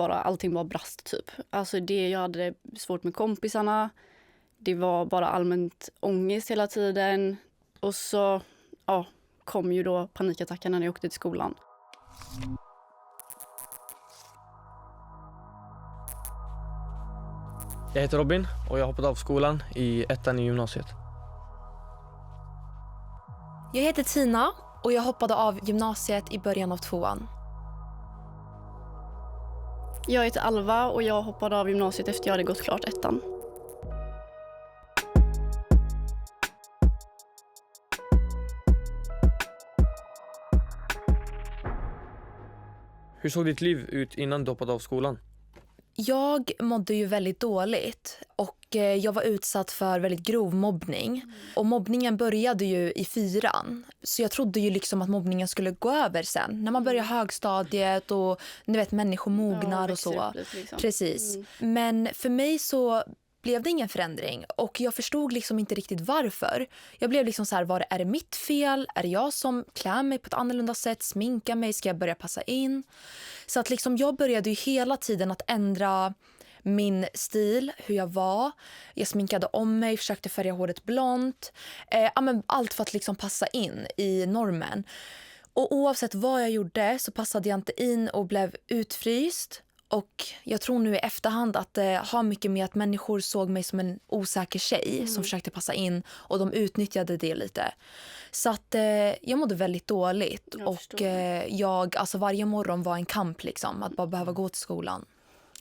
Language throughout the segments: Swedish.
allting bara brast typ. Alltså jag hade svårt med kompisarna. Det var bara allmänt ångest hela tiden. Och så kom ju då panikattackerna när jag åkte till skolan. Jag heter Robin och jag hoppade av skolan i 1:an i gymnasiet. Jag heter Tina och jag hoppade av gymnasiet i början av 2:an. Jag heter Alva och jag hoppade av gymnasiet efter jag hade gått klart 1:an. Hur såg ditt liv ut innan du hoppade av skolan? Jag mådde ju väldigt dåligt och jag var utsatt för väldigt grov mobbning. Och mobbningen började ju i 4:an. Så jag trodde ju liksom att mobbningen skulle gå över sen. När man börjar högstadiet och ni vet, människor mognar och så. Liksom. Precis. Men för mig så blev det ingen förändring och jag förstod liksom inte riktigt varför. Jag blev liksom så här, är det mitt fel? Är det jag som klär mig på ett annorlunda sätt? Sminkar mig? Ska jag börja passa in? Så att liksom jag började ju hela tiden att ändra min stil, hur jag var. Jag sminkade om mig, försökte färga håret blont. Allt för att liksom passa in i normen. Och oavsett vad jag gjorde så passade jag inte in och blev utfryst. Och jag tror nu i efterhand att det har mycket med att människor såg mig som en osäker tjej som försökte passa in och de utnyttjade det lite. Så att jag mådde väldigt dåligt och alltså varje morgon var en kamp liksom, att bara behöva gå till skolan.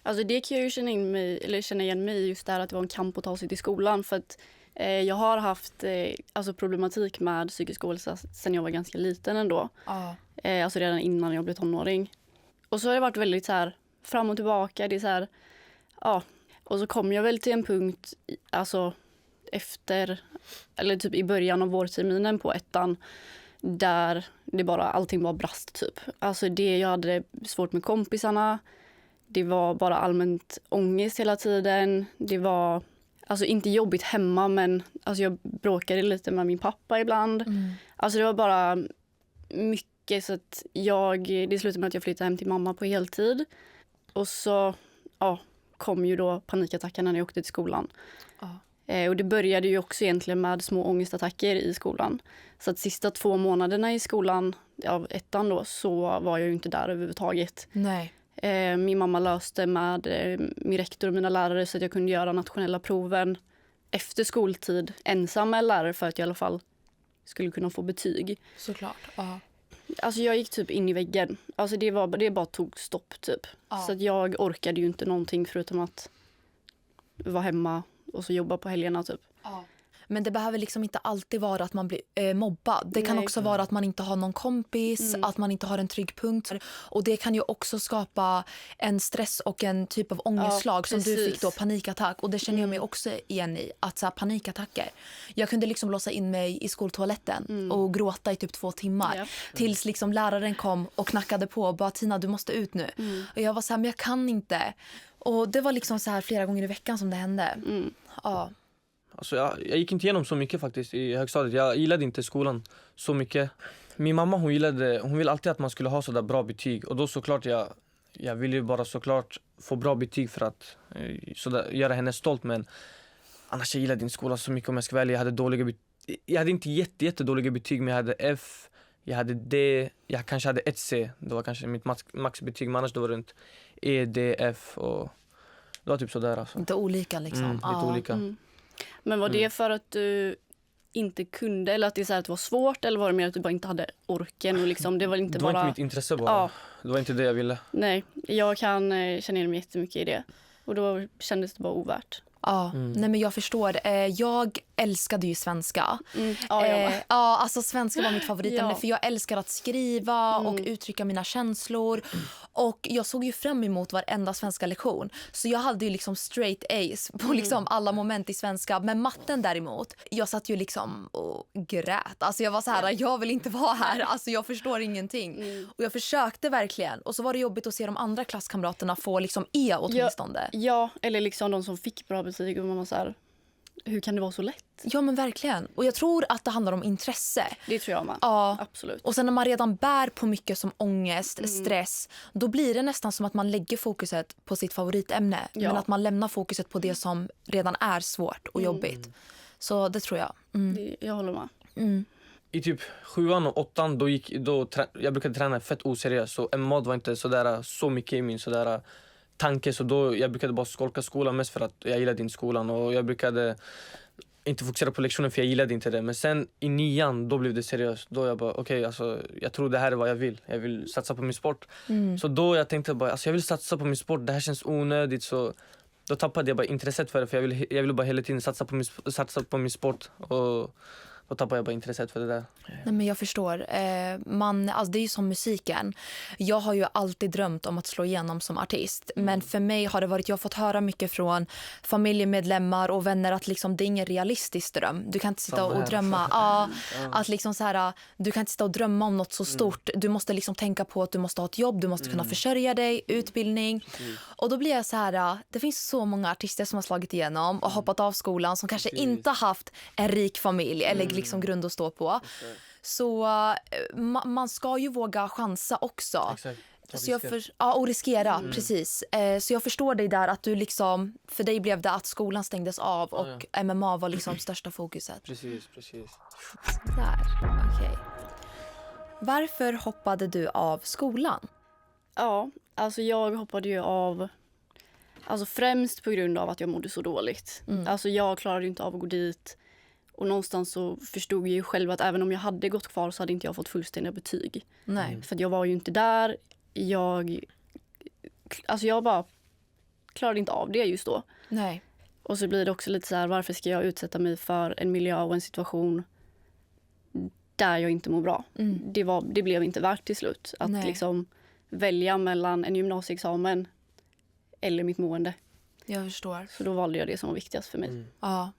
Alltså det kan jag ju känna igen mig just där att det var en kamp att ta sig till skolan för att jag har haft problematik med psykisk ohälsa sedan jag var ganska liten ändå. Alltså redan innan jag blev tonåring. Och så har det varit väldigt så här fram och tillbaka, det är så här, och så kom jag väl till en punkt alltså efter eller typ i början av vårterminen på 1:an där allting bara brast typ. Alltså jag hade svårt med kompisarna. Det var bara allmänt ångest hela tiden. Det var alltså inte jobbigt hemma men alltså jag bråkade lite med min pappa ibland. Alltså det var bara mycket så att det slutade med att jag flyttade hem till mamma på heltid. Och så kom ju då panikattackerna när jag åkte till skolan. Och det började ju också egentligen med små ångestattacker i skolan. Så att sista 2 månaderna i skolan av 1:an då så var jag ju inte där överhuvudtaget. Nej. Min mamma löste med min rektor och mina lärare så att jag kunde göra nationella proven efter skoltid ensam med lärare för att jag i alla fall skulle kunna få betyg. Såklart, Alltså jag gick typ in i väggen. Alltså det bara tog stopp typ. Så att jag orkade ju inte någonting förutom att vara hemma och så jobba på helgerna typ. Men det behöver liksom inte alltid vara att man blir mobbad. Det kan också vara att man inte har någon kompis, att man inte har en trygg punkt. Och det kan ju också skapa en stress och en typ av ångestslag som du fick då, panikattack. Och det känner jag mig också igen i, att så här, panikattacker. Jag kunde liksom låsa in mig i skoltoaletten och gråta i typ 2 timmar. Tills liksom läraren kom och knackade på och bara, Tina, du måste ut nu. Och jag var så här, men jag kan inte. Och det var liksom så här flera gånger i veckan som det hände. Alltså jag gick inte igenom så mycket faktiskt i högstadiet. Jag gillade inte skolan så mycket. Min mamma hon ville alltid att man skulle ha så där bra betyg. Och då såklart jag ville ju bara såklart få bra betyg för att göra henne stolt. Men annars jag gillade inte skolan så mycket om jag ska välja. Jag hade inte jättedåliga betyg men jag hade F, jag hade D, jag kanske hade 1C. Det var kanske mitt maxbetyg men annars det var runt E, D, F och det var typ sådär alltså. Inte olika liksom. Lite olika. Men var det för att du inte kunde eller att det, så här, att det var svårt eller var det mer att du bara inte hade orken och liksom, det var inte bara... Det var inte mitt intresse bara. Det var inte det jag ville. Nej, jag kan känna igen mig jättemycket i det. Och då kändes det bara ovärt. Nej men jag förstår. Jag älskade ju svenska. Alltså svenska var mitt favoritämne för jag älskar att skriva och uttrycka mina känslor. Och jag såg ju fram emot varenda svenska lektion. Så jag hade ju liksom straight A's på liksom alla moment i svenska. Men matten däremot, jag satt ju liksom och grät. Alltså jag var så här, jag vill inte vara här. Alltså jag förstår ingenting. Och jag försökte verkligen. Och så var det jobbigt att se de andra klasskamraterna få liksom E åtminstone. Ja, eller liksom de som fick bra betyg och man var så här... hur kan det vara så lätt? Ja, men verkligen. Och jag tror att det handlar om intresse. Det tror jag med. Ja, Absolut. och sen när man redan bär på mycket som ångest, stress, då blir det nästan som att man lägger fokuset på sitt favoritämne. Ja. Men att man lämnar fokuset på det som redan är svårt och jobbigt. Så det tror jag. Jag håller med. I typ 7:an och 8:an jag brukade träna fett oseriöst. Så MMA var inte så mycket i min tanke. Så då jag brukade bara skolka skolan mest för att jag gillade inte skolan. Och jag brukade inte fokusera på lektionen för jag gillade inte det. Men sen i 9:an då blev det seriöst. Då jag bara okej, alltså, jag tror det här är vad jag vill. Jag vill satsa på min sport. Så då jag tänkte bara alltså, jag vill satsa på min sport. Det här känns onödigt. Så då tappade jag bara intresset för det. För jag ville bara hela tiden satsa på min sport. Och då tappade jag bara intresset för det där. Nej, men jag förstår. Alltså det är ju som musiken. Jag har ju alltid drömt om att slå igenom som artist. Men för mig har det varit, jag har fått höra mycket från familjemedlemmar och vänner att liksom, det är ingen realistisk dröm. Du kan inte sitta och drömma. Att liksom så här, du kan inte sitta och drömma om något så stort. Du måste liksom tänka på att du måste ha ett jobb. Du måste kunna försörja dig, utbildning. Och då blir jag så här, det finns så många artister som har slagit igenom och hoppat av skolan som kanske inte haft en rik familj eller liksom grund att stå på. Så man ska ju våga chansa också. Exakt. Så och riskera, precis. Så jag förstår dig där att du liksom, för dig blev det att skolan stängdes av och MMA var liksom största fokuset. Precis. Där, okej. Varför hoppade du av skolan? Ja, alltså jag hoppade ju av främst på grund av att jag mådde så dåligt. Alltså jag klarade ju inte av att gå dit. Och någonstans så förstod jag ju själv att även om jag hade gått kvar så hade inte jag fått fullständiga betyg. Nej. För att jag var ju inte där. Jag bara klarade inte av det just då. Nej. Och så blir det också lite så här, varför ska jag utsätta mig för en miljö och en situation där jag inte mår bra? Det blev inte värt till slut. Att liksom välja mellan en gymnasieexamen eller mitt mående. Jag förstår. Så då valde jag det som var viktigast för mig. Ja.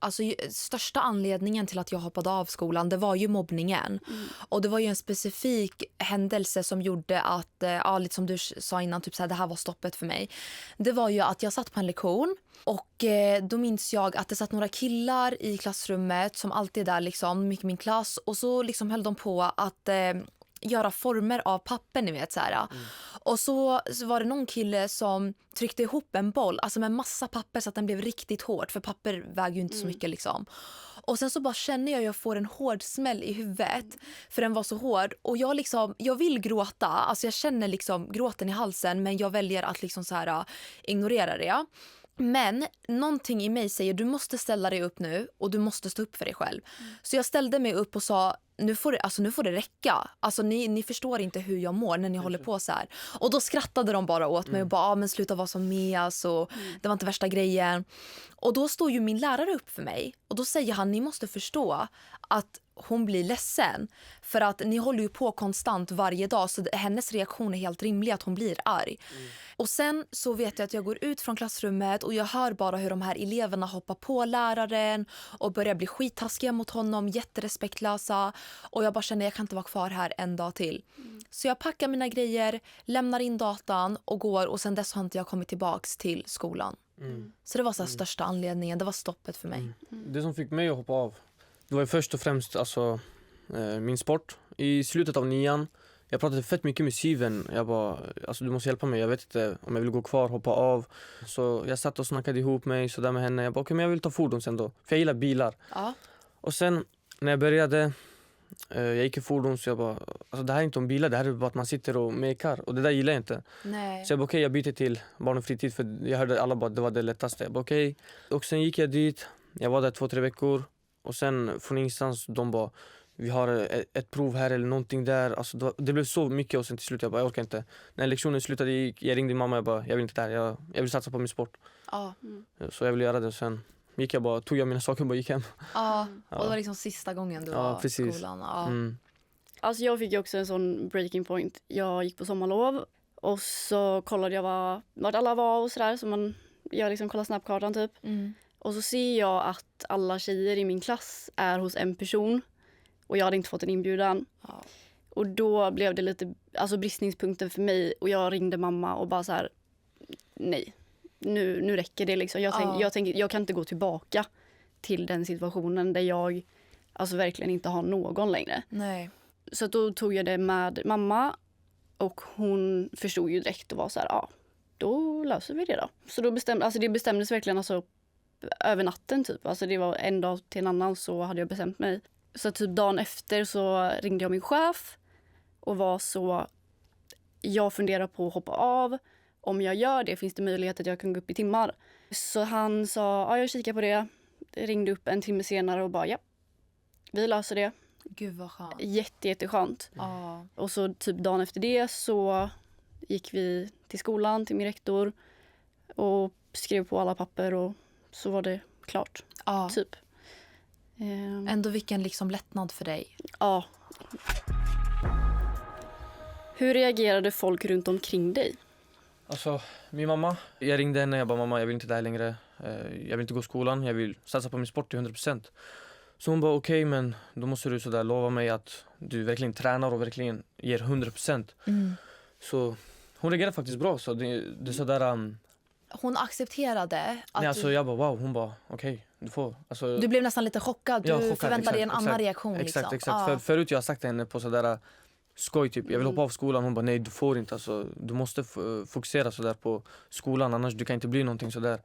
Alltså, största anledningen till att jag hoppade av skolan, det var ju mobbningen. Och det var ju en specifik händelse som gjorde att, lite som du sa innan, typ så här, det här var stoppet för mig. Det var ju att jag satt på en lektion och då minns jag att det satt några killar i klassrummet som alltid är där liksom, mycket min klass. Och så liksom höll de på att göra former av papper, ni vet så här. Och så var det någon kille som tryckte ihop en boll, alltså med massa papper så att den blev riktigt hård, för papper väger ju inte så mycket liksom. Och sen så bara känner jag får en hård smäll i huvudet för den var så hård och jag vill gråta, alltså jag känner liksom gråten i halsen, men jag väljer att liksom så här ignorera det. Men någonting i mig säger du måste ställa dig upp nu och du måste stå upp för dig själv. Så jag ställde mig upp och sa nu får det räcka. Alltså ni förstår inte hur jag mår när ni håller på så här. Och då skrattade de bara åt mig och bara men sluta vara som Mia, så det var inte värsta grejen. Och då står ju min lärare upp för mig och då säger han, ni måste förstå att hon blir ledsen för att ni håller ju på konstant varje dag, så hennes reaktion är helt rimlig att hon blir arg. Och sen så vet jag att jag går ut från klassrummet och jag hör bara hur de här eleverna hoppar på läraren och börjar bli skittaskiga mot honom, jätterespektlösa, och jag bara känner jag kan inte vara kvar här en dag till. Så jag packar mina grejer, lämnar in datan och går, och sen dess har inte jag kommit tillbaks till skolan. Så det var så här största anledningen, det var stoppet för mig. Det som fick mig att hoppa av, det var ju först och främst min sport. I slutet av 9:an, jag pratade fett mycket med syven. Jag bara, alltså du måste hjälpa mig, jag vet inte om jag vill gå kvar, hoppa av. Så jag satt och snackade ihop mig så där med henne. Jag bara, okej, men jag vill ta fordon sen då, för jag gillar bilar. Ja. Och sen när jag började, jag gick i fordon, så jag bara, alltså det här är inte om bilar, det här är bara att man sitter och mekar. Och det där gillar jag inte. Nej. Så jag bara, okej, jag byter till barn och fritid, för jag hörde alla bara att det var det lättaste. Jag bara, okej. Och sen gick jag dit, jag var där 2-3 veckor. Och sen från ingenstans, de bara, vi har ett prov här eller någonting där. Alltså, det blev så mycket, och sen till slut jag bara, jag orkar inte. När lektionen slutade, jag ringde mamma, jag bara, jag vill inte där, jag vill satsa på min sport. Ja. Så jag ville göra det, och sen tog jag mina saker och bara gick hem. Ja, och det var liksom sista gången du var i skolan. Ja. Alltså jag fick ju också en sån breaking point. Jag gick på sommarlov och så kollade jag vart alla var och sådär. Så jag liksom kollar snapkartan typ. Och så ser jag att alla tjejer i min klass är hos en person. Och jag hade inte fått en inbjudan. Ja. Och då blev det lite bristningspunkten för mig. Och jag ringde mamma och bara så här, nej. Nu räcker det liksom. Jag kan inte gå tillbaka. till den situationen där jag alltså verkligen inte har någon längre. Nej. Så att då tog jag det med mamma och hon förstod ju direkt och var så här, ja, då löser vi det då. Så då det bestämdes verkligen alltså över natten typ. Alltså det var en dag till en annan så hade jag bestämt mig. Så typ dagen efter så ringde jag min chef och var så, jag funderar på att hoppa av. Om jag gör det finns det möjlighet att jag kan gå upp i timmar. Så han sa, ja jag kikar på det. Ringde upp en timme senare och bara, ja, vi löser det. Gud vad skönt. Jätteskönt. Ja. Och så typ dagen efter det så gick vi till skolan, till min rektor och skrev på alla papper och så var det klart. Ja. Typ. Ändå vilken liksom lättnad för dig. Ja. Hur reagerade folk runt omkring dig? Alltså, min mamma, jag ringde henne, jag bara mamma jag vill inte det här längre. Jag vill inte gå i skolan, jag vill satsa på min sport till 100%. Så hon bara okej, men då måste du sådär lova mig att du verkligen tränar och verkligen ger 100%. Så hon reagerade faktiskt bra. Så det är sådär... Hon accepterade att nej, alltså, jag bara wow, hon bara okej, du får... Alltså, du blev nästan lite chockad. Du förväntade dig en annan reaktion. Exakt. Ja. Förut jag har sagt till henne på sådär skoj typ, jag vill hoppa av skolan. Hon bara nej, du får inte. Alltså, du måste fokusera sådär på skolan, annars du kan inte bli någonting sådär.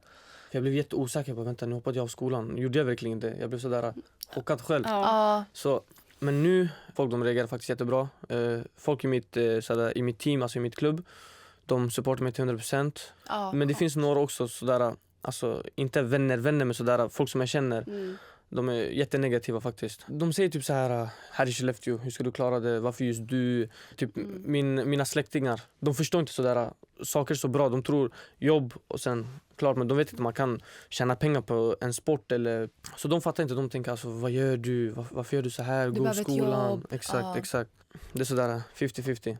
Jag blev jätteosäker på, vänta nu hoppade jag av skolan. Gjorde jag verkligen det? Jag blev sådär chockad själv. Ja. Så, men nu, folk de reagerar faktiskt jättebra. Folk i mitt team, alltså i mitt klubb, de supportar mig till 100%. Ja. Men det finns några också sådär, alltså inte vänner men sådär, folk som jag känner. De är jättenegativa faktiskt. De säger typ så här i Skellefteå, hur ska du klara det? Varför just du? Typ mina släktingar, de förstår inte sådär saker så bra. De tror jobb och sen klart, men de vet inte man kan tjäna pengar på en sport eller så de fattar inte. De tänker alltså vad gör du? Varför gör du så här? Gå i skolan. Exakt. Det är sådär 50-50.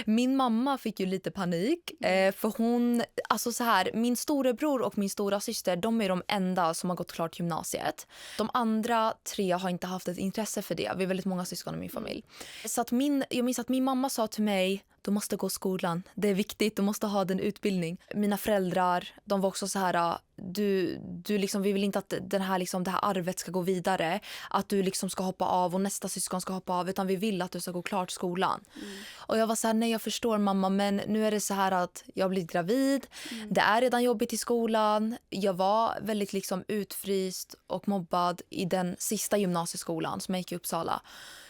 Min mamma fick ju lite panik för hon, alltså så här, min storebror och min stora syster, de är de enda som har gått klart gymnasiet. De andra 3 har inte haft ett intresse för det. Vi är väldigt många syskon i min familj. Så att jag minns att min mamma sa till mig, du måste gå skolan. Det är viktigt, du måste ha den utbildning. Mina föräldrar, de var också så här, du liksom, vi vill inte att det här arvet ska gå vidare. Att du liksom ska hoppa av och nästa syskon ska hoppa av. Utan vi vill att du ska gå klart skolan. Och jag var så här, nej jag förstår mamma. Men nu är det så här att jag har blivit gravid. Det är redan jobbigt i skolan. Jag var väldigt liksom utfryst och mobbad i den sista gymnasieskolan som jag gick i Uppsala.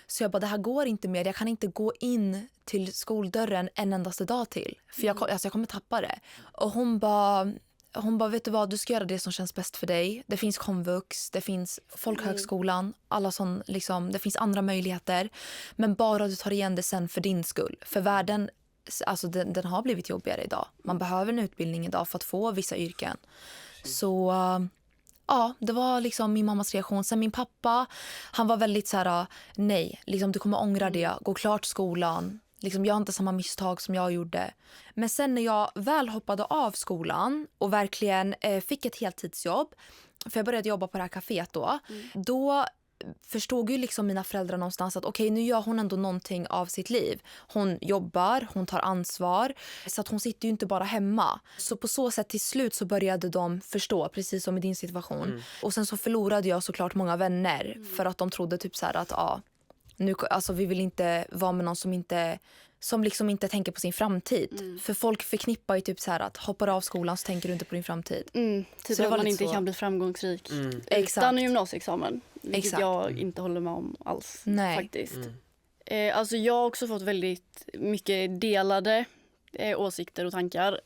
Så jag bara, det här går inte mer. Jag kan inte gå in till skoldörren en endaste dag till. För jag kommer tappa det. Och hon bara, vet du vad, du ska göra det som känns bäst för dig. Det finns komvux, det finns folkhögskolan, alla sån, liksom, det finns andra möjligheter. Men bara du tar igen det sen för din skull. För världen, alltså den har blivit jobbigare idag. Man behöver en utbildning idag för att få vissa yrken. Så... ja, det var liksom min mammas reaktion. Sen min pappa, han var väldigt så här, nej, liksom, du kommer ångra det. Gå klart skolan. Liksom, jag har inte samma misstag som jag gjorde. Men sen när jag väl hoppade av skolan och verkligen fick ett heltidsjobb, för jag började jobba på det här kaféet då förstod ju liksom mina föräldrar någonstans att okej, nu gör hon ändå någonting av sitt liv. Hon jobbar, hon tar ansvar. Så att hon sitter ju inte bara hemma. Så på så sätt till slut så började de förstå, precis som i din situation. Och sen så förlorade jag såklart många vänner. För att de trodde typ så här att nu, alltså, vi vill inte vara med någon som liksom inte tänker på sin framtid. För folk förknippar ju typ så här att hoppar av skolan så tänker du inte på din framtid. Typ så att man inte kan bli framgångsrik utan gymnasieexamen. Vilket jag inte håller med om alls. Nej. Faktiskt. Alltså jag har också fått väldigt mycket delade åsikter och tankar.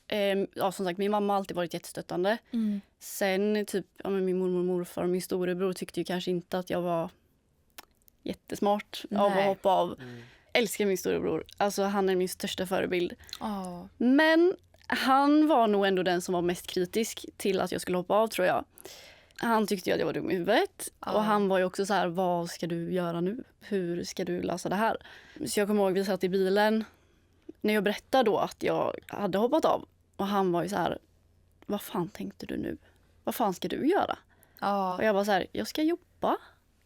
Som sagt, min mamma har alltid varit jättestöttande. Sen typ min mormor och morfar och min storebror tyckte ju kanske inte att jag var jättesmart av att hoppa av. Älskar min storebror. Alltså han är min största förebild. Men han var nog ändå den som var mest kritisk till att jag skulle hoppa av, tror jag. Han tyckte ju att jag var dum i huvudet. Och han var ju också så här, vad ska du göra nu? Hur ska du lösa det här? Så jag kommer ihåg, vi satt i bilen när jag berättade då att jag hade hoppat av. Och han var ju så här, vad fan tänkte du nu? Vad fan ska du göra? Och jag var så här, jag ska jobba.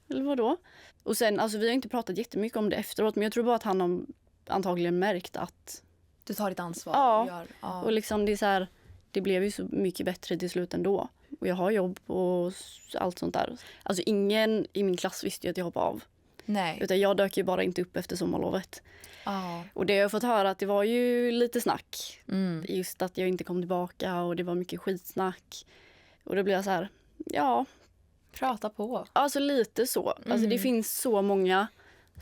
Eller vad då? Och sen, alltså vi har inte pratat jättemycket om det efteråt. Men jag tror bara att han har antagligen märkt att... Du tar ditt ansvar. Ja. Och liksom det är så här, det blev ju så mycket bättre till slut ändå. och jag har jobb och allt sånt där. Alltså ingen i min klass visste ju att jag hoppade av. Nej. Utan jag dök ju bara inte upp efter sommarlovet. Ja. Och det har jag fått höra att det var ju lite snack. Just att jag inte kom tillbaka och det var mycket skitsnack. Och då blir jag så här, ja. Prata på. Alltså lite så. Alltså det finns så många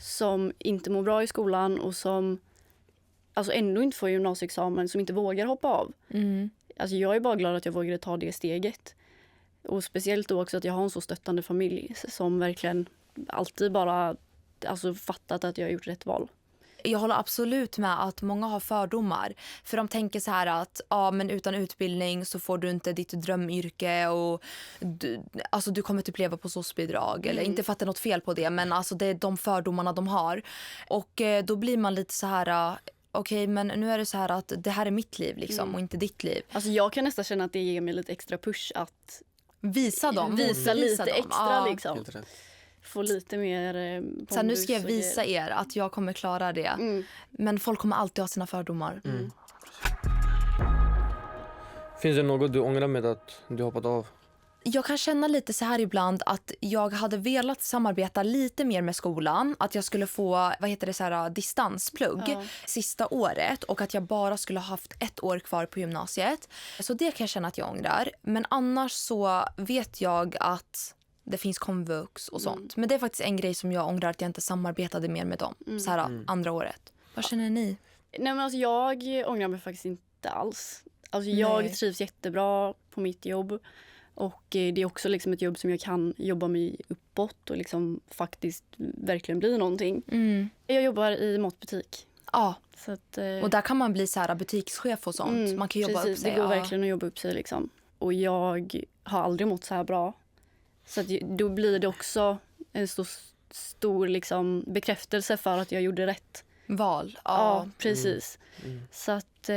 som inte mår bra i skolan och som alltså ändå inte får gymnasieexamen, som inte vågar hoppa av. Alltså jag är bara glad att jag vågade ta det steget. Och speciellt då också att jag har en så stöttande familj som verkligen alltid bara alltså fattat att jag har gjort rätt val. Jag håller absolut med att många har fördomar. För de tänker så här att men utan utbildning så får du inte ditt drömyrke och du kommer typ leva på SOS-bidrag. Eller inte fatta något fel på det, men alltså det är de fördomarna de har. Och då blir man lite så här... Okej, men nu är det så här att det här är mitt liv liksom, och inte ditt liv. Alltså jag kan nästan känna att det ger mig lite extra push att visa dem. Visa lite dem. extra liksom. Helt rätt. Få lite mer Så nu ska jag visa er att jag kommer klara det. Men folk kommer alltid ha sina fördomar. Finns det något du ångrar med att du hoppat av? Jag kan känna lite så här ibland att jag hade velat samarbeta lite mer med skolan. Att jag skulle få, distansplugg sista året. Och att jag bara skulle ha haft 1 år kvar på gymnasiet. Så det kan jag känna att jag ångrar. Men annars så vet jag att det finns komvux och sånt. Men det är faktiskt en grej som jag ångrar, att jag inte samarbetade mer med dem så här andra året. Vad känner ni? Nej, men alltså jag ångrar mig faktiskt inte alls. Alltså jag trivs jättebra på mitt jobb. Och det är också liksom ett jobb som jag kan jobba mig uppåt och liksom faktiskt verkligen bli någonting. Jag jobbar i matbutik. Ja, så att, och där kan man bli så här butikschef och sånt. Man kan jobba precis, upp sig. Det går verkligen att jobba upp sig liksom. Och jag har aldrig mått så här bra. Så att då blir det också en stor liksom bekräftelse för att jag gjorde rätt val. Ja, precis. Så att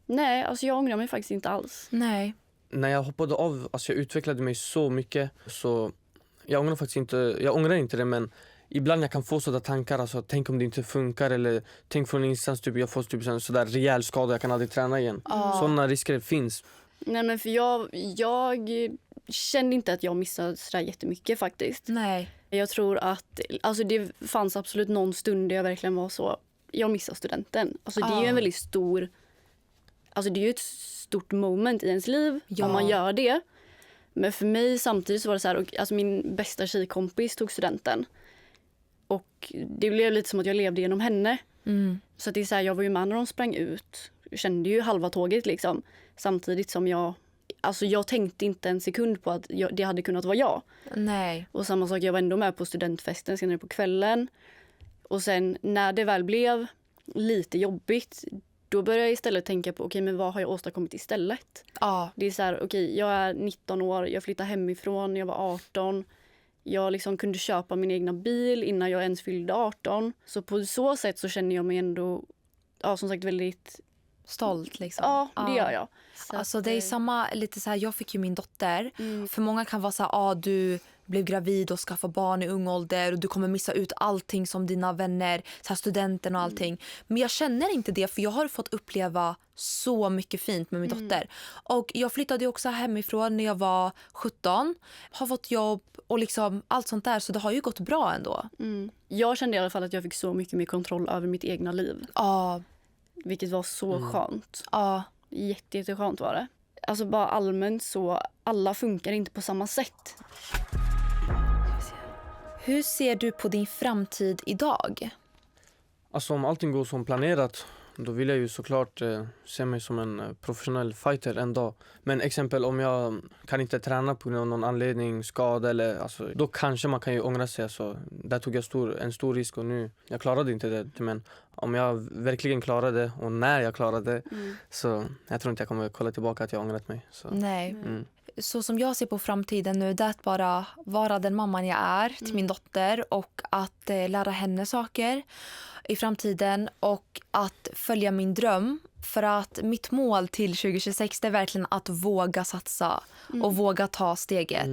nej, alltså jag ångrar mig faktiskt inte alls. Nej. När jag hoppade av, alltså jag utvecklade mig så mycket, så jag ångrar inte det, men ibland jag kan få sådana tankar, alltså tänk om det inte funkar, eller tänk från instans typ jag får typ en sådär rejäl skada, jag kan aldrig träna igen. Sådana risker finns. Nej, men för jag kände inte att jag missade så där jättemycket faktiskt. Nej. Jag tror att alltså det fanns absolut någon stund där jag verkligen var så, jag missar studenten. Alltså det är ju en väldigt stor, alltså det är ju ett stort moment i ens liv om man gör det. Men för mig samtidigt så var det så här, alltså min bästa tjejkompis tog studenten. Och det blev lite som att jag levde genom henne. Så att det är så här, jag var ju med när de sprang ut. Jag kände ju halva tåget liksom. Samtidigt som jag tänkte inte en sekund på att det hade kunnat vara jag. Nej. Och samma sak, jag var ändå med på studentfesten senare på kvällen. Och sen när det väl blev lite jobbigt, då började jag istället tänka på okej, men vad har jag åstadkommit istället? Ja. Det är så här, okej, jag är 19 år, jag flyttade hemifrån, jag var 18. Jag liksom kunde köpa min egna bil innan jag ens fyllde 18. Så på så sätt så känner jag mig ändå, som sagt, väldigt stolt liksom. Ja, det gör jag. Så alltså det är samma, lite så här, jag fick ju min dotter. För många kan vara så här, du blev gravid och skaffade barn i ung ålder och du kommer missa ut allting som dina vänner, så här, studenten och allting. Men jag känner inte det, för jag har fått uppleva så mycket fint med min dotter. Och jag flyttade ju också hemifrån när jag var 17. Har fått jobb och liksom allt sånt där, så det har ju gått bra ändå. Jag kände i alla fall att jag fick så mycket mer kontroll över mitt egna liv. Ja. Vilket var så skönt. Ja. Jätteskönt var det. Alltså bara allmänt så, alla funkar inte på samma sätt. Hur ser du på din framtid idag? Alltså om allting går som planerat, då vill jag ju såklart se mig som en professionell fighter en dag. Men exempel om jag kan inte träna på grund av någon anledning, skada eller alltså, då kanske man kan ju ångra sig. Alltså, där tog jag en stor risk och nu, jag klarade inte det. Men om jag verkligen klarade och när jag klarade så jag tror inte jag kommer kolla tillbaka att jag ångrat mig. Så. Nej. Så som jag ser på framtiden nu, det är att bara vara den mamman jag är till min dotter och att lära henne saker i framtiden och att följa min dröm. För att mitt mål till 2026 är verkligen att våga satsa och våga ta steget.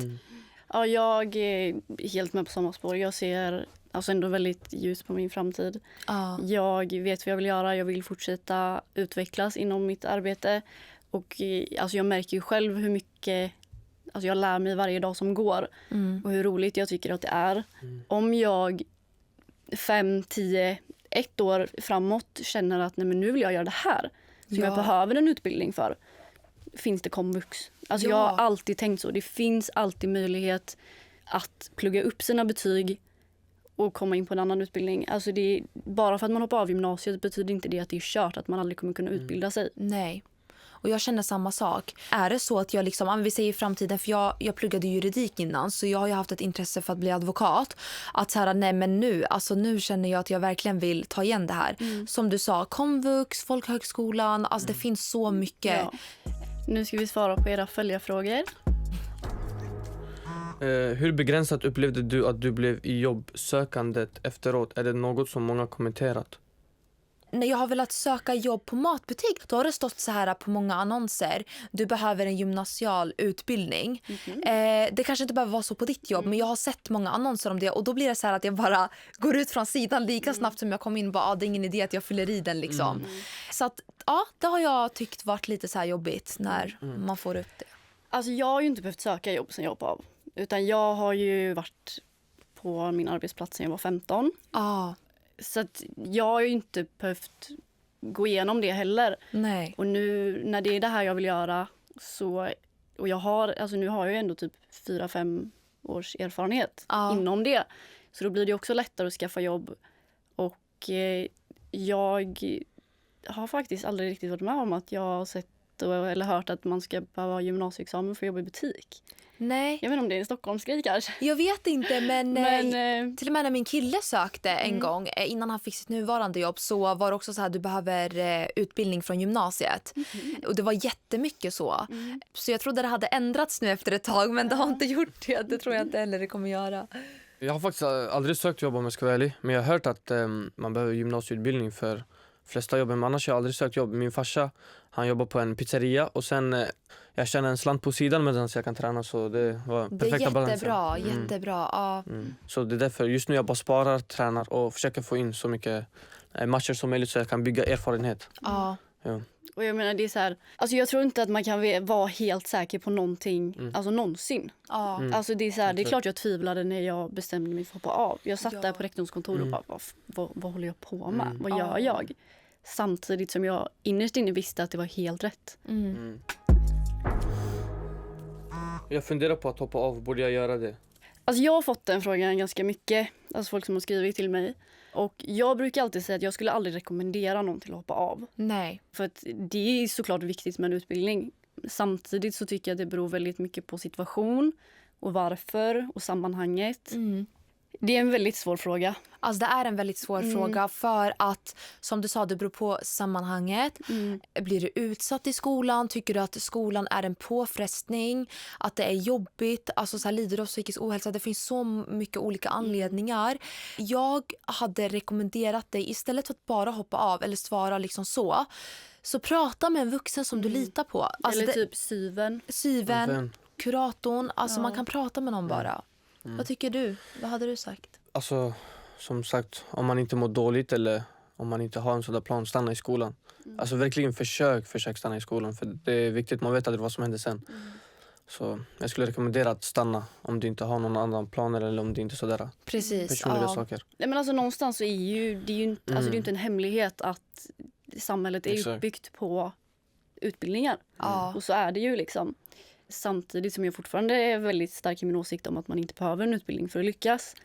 Ja, jag är helt med på samma spår. Jag ser alltså ändå väldigt ljus på min framtid. Jag vet vad jag vill göra. Jag vill fortsätta utvecklas inom mitt arbete. Och alltså jag märker ju själv hur mycket alltså jag lär mig varje dag som går och hur roligt jag tycker att det är. Om jag 5, 10, 1 år framåt känner att nej, men nu vill jag göra det här som jag behöver en utbildning för, finns det komvux. Alltså jag har alltid tänkt så. Det finns alltid möjlighet att plugga upp sina betyg och komma in på en annan utbildning. Alltså bara för att man hoppar av gymnasiet betyder inte det att det är kört, att man aldrig kommer kunna utbilda sig. Nej. Och jag känner samma sak. Är det så att jag liksom, vi säger i framtiden, för jag pluggade juridik innan, så jag har ju haft ett intresse för att bli advokat. Att så här, nej men nu känner jag att jag verkligen vill ta igen det här. Som du sa, komvux, folkhögskolan, alltså det finns så mycket. Ja. Nu ska vi svara på era följarfrågor. Hur begränsat upplevde du att du blev i jobbsökandet efteråt? Är det något som många kommenterat? När jag har velat söka jobb på matbutik, då har det stått så här på många annonser: du behöver en gymnasial utbildning. Det kanske inte behöver vara så på ditt jobb, men jag har sett många annonser om det, och då blir det så här att jag bara går ut från sidan lika snabbt som jag kom in. Bara, det är ingen idé att jag fyller i den liksom. Så att, det har jag tyckt varit lite så här jobbigt när man får upp det. Alltså jag har ju inte behövt söka jobb sen jag hoppade av. Utan jag har ju varit på min arbetsplats sen jag var 15. Så att jag har ju inte behövt gå igenom det heller. Nej. Och nu när det är det här jag vill göra, så, och jag har, alltså nu har jag ju ändå typ 4-5 års erfarenhet inom det. Så då blir det också lättare att skaffa jobb. Och jag har faktiskt aldrig riktigt varit med om att jag har sett eller hört att man ska behöva ha gymnasieexamen för att jobba i butik. Nej. Jag vet inte om det är en Stockholmsgrej kanske. Jag vet inte, men till och med när min kille sökte en gång innan han fick sitt nuvarande jobb, så var det också så här: du behöver utbildning från gymnasiet. Och det var jättemycket så. Så jag trodde det hade ändrats nu efter ett tag, men det har inte gjort det. Det tror jag inte heller det kommer göra. Jag har faktiskt aldrig sökt jobb om jag ska vara ärlig. Men jag har hört att man behöver gymnasieutbildning för flesta jobben. Men annars har jag aldrig sökt jobb. Min farsa, han jobbar på en pizzeria. Och sen jag känner en slant på sidan medan jag kan träna. Så det var perfekta balansen. Det är jättebra. Ja. Så det är därför just nu jag bara sparar, tränar och försöker få in så mycket matcher som möjligt så jag kan bygga erfarenhet. Ja. Och jag menar, det är så här, alltså jag tror inte att man kan vara helt säker på någonting, alltså någonsin. Alltså det är så här, det är klart jag tvivlade när jag bestämde mig för att hoppa av. Jag satt där på rektorns kontor och bara, vad håller jag på med? Vad gör jag? Samtidigt som jag innerst inne visste att det var helt rätt. Jag funderar på att hoppa av, borde jag göra det? Alltså jag har fått den frågan ganska mycket, alltså folk som har skrivit till mig. Och jag brukar alltid säga att jag skulle aldrig rekommendera någon till att hoppa av. Nej. För att det är såklart viktigt med en utbildning. Samtidigt så tycker jag att det beror väldigt mycket på situation och varför och sammanhanget. Det är en väldigt svår fråga. Alltså det är en väldigt svår fråga, för att som du sa, det beror på sammanhanget. Blir du utsatt i skolan? Tycker du att skolan är en påfrestning? Att det är jobbigt? Alltså så här, lider du av psykisk ohälsa? Det finns så mycket olika anledningar. Jag hade rekommenderat dig, istället för att bara hoppa av eller svara liksom så prata med en vuxen som du litar på. Alltså eller typ syven, kuratorn. Alltså man kan prata med någon bara. Vad tycker du? Vad hade du sagt? Alltså, som sagt, om man inte mår dåligt eller om man inte har en sån där plan, stanna i skolan. Alltså verkligen försök stanna i skolan, för det är viktigt, man vet aldrig vad som händer sen. Så jag skulle rekommendera att stanna om du inte har någon annan plan eller om det inte är sådär personliga saker. Nej, men alltså någonstans så är det ju inte, alltså det är inte en hemlighet att samhället är uppbyggt på utbildningar. Och så är det ju liksom. Samtidigt som jag fortfarande är väldigt stark i min åsikt om att man inte behöver en utbildning för att lyckas.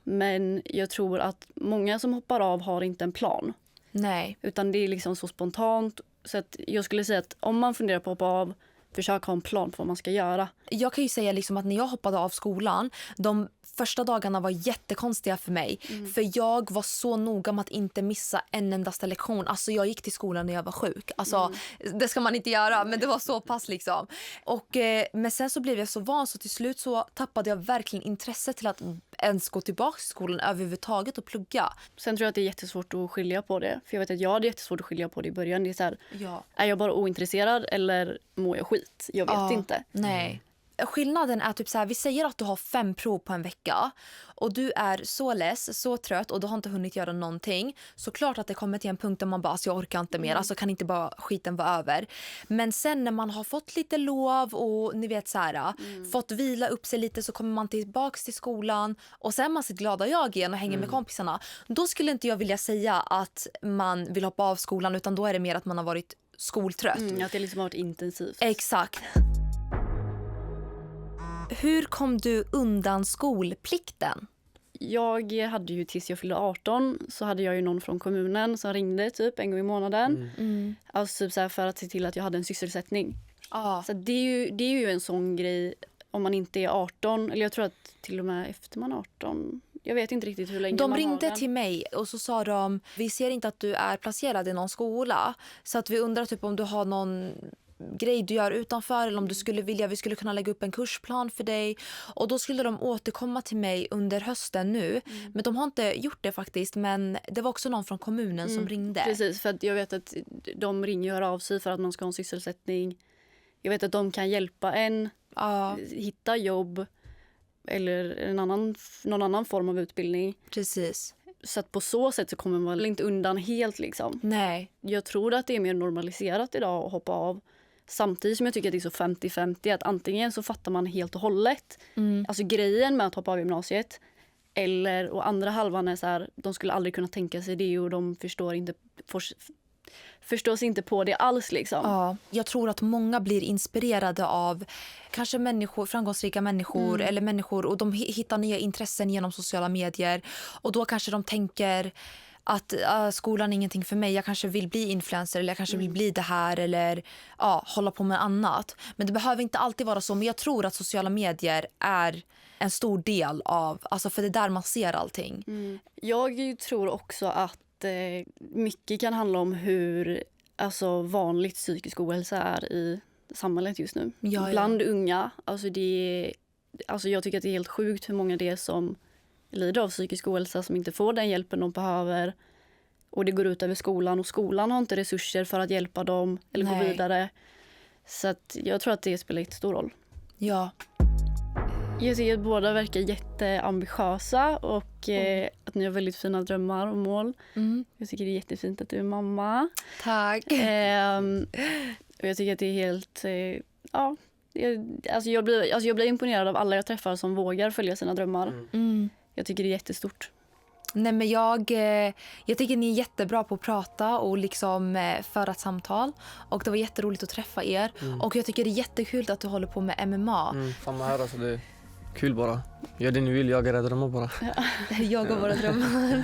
Men jag tror att många som hoppar av har inte en plan. Nej. Utan det är liksom så spontant. Så att jag skulle säga att om man funderar på att hoppa av, försök ha en plan på vad man ska göra. Jag kan ju säga liksom att när jag hoppade av skolan, de första dagarna var jättekonstiga för mig. För jag var så noga med att inte missa en endaste lektion. Alltså jag gick till skolan när jag var sjuk. Alltså det ska man inte göra, men det var så pass liksom. Och, men sen så blev jag så van, så till slut så tappade jag verkligen intresse till att ens gå tillbaka till skolan överhuvudtaget och plugga. Sen tror jag att det är jättesvårt att skilja på det. För jag vet att jag hade jättesvårt att skilja på det i början. Det är så här, är jag bara ointresserad eller mår jag skit? Jag vet inte. Nej. skillnaden är typ så här, vi säger att du har 5 prov på en vecka och du är så less, så trött och du har inte hunnit göra någonting. Så klart att det kommer till en punkt där man bara, alltså jag orkar inte mer, alltså kan inte bara skiten vara över. Men sen när man har fått lite lov och ni vet så här, fått vila upp sig lite, så kommer man tillbaks till skolan och sen är man sitt glada jag igen och hänger med kompisarna. Då skulle inte jag vilja säga att man vill hoppa av skolan, utan då är det mer att man har varit skoltrött. Att det liksom har varit intensivt. Exakt. Hur kom du undan skolplikten? Jag hade ju tills jag fyllde 18 så hade jag ju någon från kommunen som ringde typ en gång i månaden. Alltså typ så här för att se till att jag hade en sysselsättning. Så det är ju en sån grej om man inte är 18, eller jag tror att till och med efter man är 18. Jag vet inte riktigt hur länge De man har ringde den. till mig och så sa de, vi ser inte att du är placerad i någon skola, så att vi undrar typ om du har någon grej du gör utanför, eller om du skulle vilja, vi skulle kunna lägga upp en kursplan för dig. Och då skulle de återkomma till mig under hösten nu. Men de har inte gjort det faktiskt, men det var också någon från kommunen som ringde. Precis, för att jag vet att de ringer och hör av sig för att man ska ha en sysselsättning. Jag vet att de kan hjälpa en hitta jobb eller någon annan form av utbildning. Precis. Så att på så sätt så kommer man inte undan helt liksom. Nej. Jag tror att det är mer normaliserat idag att hoppa av. Samtidigt som jag tycker att det är så 50-50 att antingen så fattar man helt och hållet alltså grejen med att hoppa av gymnasiet, eller och andra halvan är så här, de skulle aldrig kunna tänka sig det och de förstår sig inte på det alls liksom. Ja, jag tror att många blir inspirerade av kanske människor, framgångsrika människor eller människor, och de hittar nya intressen genom sociala medier, och då kanske de tänker att skolan är ingenting för mig, jag kanske vill bli influencer eller jag kanske vill bli det här eller hålla på med annat. Men det behöver inte alltid vara så, men jag tror att sociala medier är en stor del av, alltså för det är där man ser allting. Jag tror också att mycket kan handla om hur alltså, vanligt psykisk ohälsa är i samhället just nu. Bland unga. Alltså, jag tycker att det är helt sjukt hur många det är som lider av psykisk ohälsa som inte får den hjälpen de behöver. Och det går ut över skolan, och skolan har inte resurser för att hjälpa dem eller gå vidare. Så att jag tror att det spelar jättestor roll. Ja. Jag tycker att båda verkar jätteambitiösa och att ni har väldigt fina drömmar och mål. Jag tycker det är jättefint att du är mamma. Tack. Och jag tycker att det är helt... jag blir imponerad av alla jag träffar som vågar följa sina drömmar. Jag tycker det är jättestort. Nej, men jag tycker ni är jättebra på att prata och liksom föra ett samtal. Och det var jätteroligt att träffa er. Och jag tycker det är jättekul att du håller på med MMA. Samma här, alltså det är kul bara. Gör det ni vill, jaga era drömmar bara. Jag och våra drömmar.